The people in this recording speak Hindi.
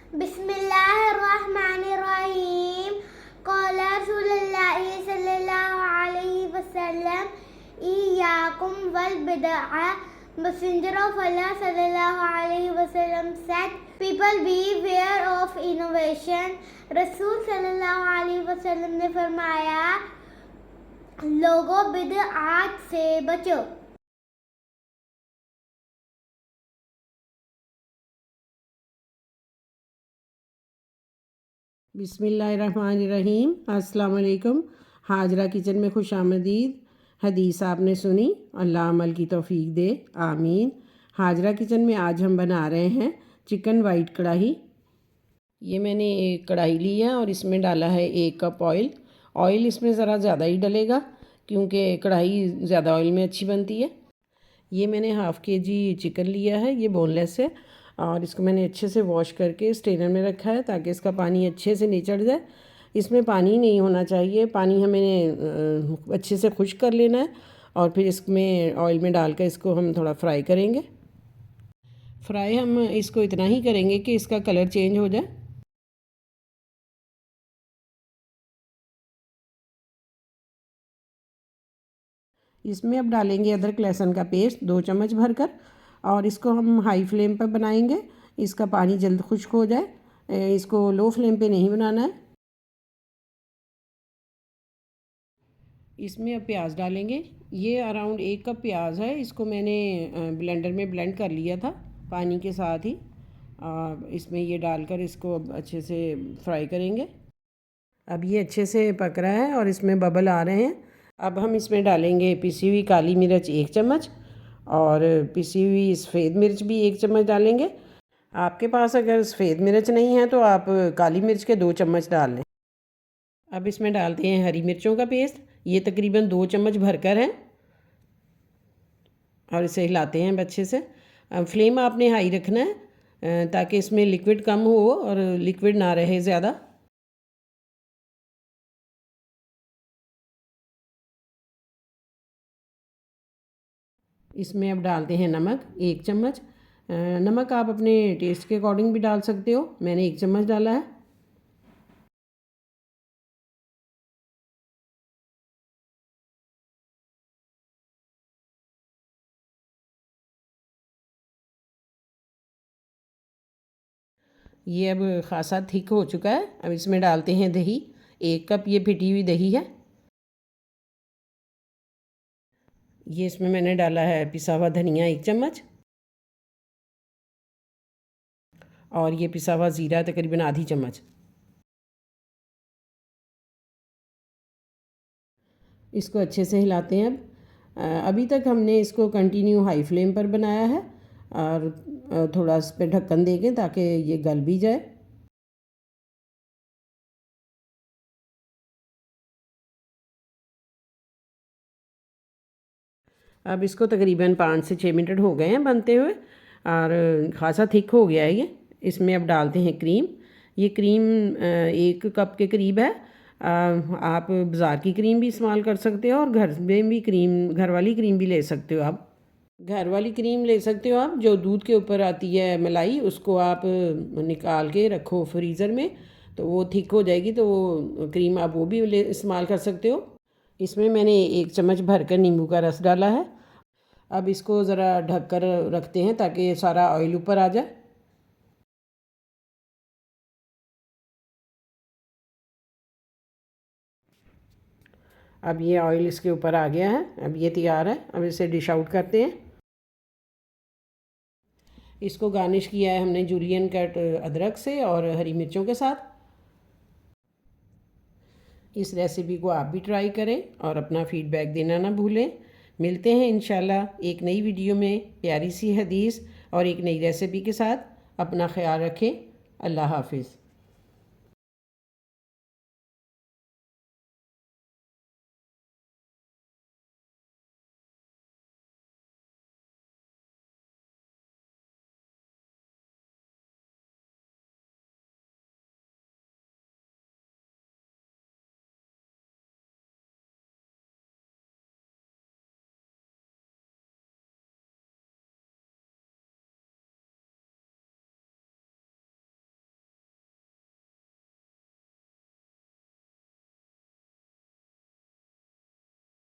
बिस्मिल्लाहिर्रहमानिर्रहीम। क़ाला रसूलुल्लाहि सल्लल्लाहु अलैहि वसल्लम इय्याकुम वल बिदअ। Messenger of Allah sallallahu alaihi wasallam said, "People beware of innovation." रसूल सल्लल्लाहु अलैहि वसल्लम ने फरमाया, लोगों बिदअत से बचो। बिस्मिल्लाहिर्रहमानिर्रहीम। अस्सलाम वालेकुम। हाजरा किचन में खुश आमदीद। हदीस आपने सुनी, अल्लाह अमल की तौफीक दे, आमीन। हाजरा किचन में आज हम बना रहे हैं चिकन वाइट कढ़ाई। ये मैंने एक कढ़ाई ली है और इसमें डाला है 1 कप ऑयल। ऑयल इसमें ज़रा ज़्यादा ही डलेगा क्योंकि कढ़ाई ज़्यादा ऑयल में अच्छी बनती है। ये मैंने हाफ़ kg चिकन लिया है, ये बोनलेस है और इसको मैंने अच्छे से वॉश करके स्ट्रेनर में रखा है ताकि इसका पानी अच्छे से निचड़ जाए। इसमें पानी नहीं होना चाहिए, पानी हमें अच्छे से खुश्क कर लेना है और फिर इसमें ऑयल में डाल कर इसको हम थोड़ा फ्राई करेंगे। फ्राई हम इसको इतना ही करेंगे कि इसका कलर चेंज हो जाए। इसमें अब डालेंगे अदरक लहसुन का पेस्ट 2 चम्मच भरकर और इसको हम हाई फ्लेम पर बनाएंगे। इसका पानी जल्द खुश्क हो जाए, इसको लो फ्लेम पे नहीं बनाना है। इसमें अब प्याज डालेंगे। ये अराउंड 1 कप प्याज है, इसको मैंने ब्लेंडर में ब्लेंड कर लिया था पानी के साथ ही। इसमें ये डालकर इसको अब अच्छे से फ्राई करेंगे। अब ये अच्छे से पक रहा है और इसमें बबल आ रहे हैं। अब हम इसमें डालेंगे पिसी हुई काली मिर्च 1 चम्मच और पिसी हुई सफ़ेद मिर्च भी 1 चम्मच डालेंगे। आपके पास अगर सफ़ेद मिर्च नहीं है तो आप काली मिर्च के 2 चम्मच डाल लें। अब इसमें डालते हैं हरी मिर्चों का पेस्ट, ये तकरीबन 2 चम्मच भरकर है और इसे हिलाते हैं अच्छे से। फ्लेम आपने हाई रखना है ताकि इसमें लिक्विड कम हो और लिक्विड ना रहे ज़्यादा। इसमें अब डालते हैं नमक 1 चम्मच। नमक आप अपने टेस्ट के अकॉर्डिंग भी डाल सकते हो, मैंने 1 चम्मच डाला है। ये अब ख़ासा थिक हो चुका है। अब इसमें डालते हैं दही, 1 कप ये फिटी हुई दही है। ये इसमें मैंने डाला है पिसा हुआ धनिया 1 चम्मच और ये पिसा हुआ ज़ीरा तकरीबन आधी चम्मच। इसको अच्छे से हिलाते हैं। अब अभी तक हमने इसको कंटिन्यू हाई फ्लेम पर बनाया है और थोड़ा इस पर ढक्कन देंगे ताकि ये गल भी जाए। अब इसको तकरीबन 5 से 6 मिनट हो गए हैं बनते हुए और ख़ासा थिक हो गया है ये। इसमें अब डालते हैं क्रीम। ये क्रीम 1 कप के करीब है। आप बाज़ार की क्रीम भी इस्तेमाल कर सकते हो और घर में भी क्रीम, घर वाली क्रीम भी ले सकते हो। आप घर वाली क्रीम ले सकते हो, आप जो दूध के ऊपर आती है मलाई, उसको आप निकाल के रखो फ्रीज़र में तो वो थिक हो जाएगी, तो वो क्रीम आप वो भी ले इस्तेमाल कर सकते हो। इसमें मैंने 1 चम्मच भरकर नींबू का रस डाला है। अब इसको ज़रा ढक कर रखते हैं ताकि सारा ऑयल ऊपर आ जाए। अब ये ऑयल इसके ऊपर आ गया है, अब ये तैयार है। अब इसे डिश आउट करते हैं। इसको गार्निश किया है हमने जूलियन कट अदरक से और हरी मिर्चों के साथ। इस रेसिपी को आप भी ट्राई करें और अपना फ़ीडबैक देना ना भूलें। मिलते हैं इंशाल्लाह एक नई वीडियो में प्यारी सी हदीस और एक नई रेसिपी के साथ। अपना ख्याल रखें। अल्लाह हाफिज़।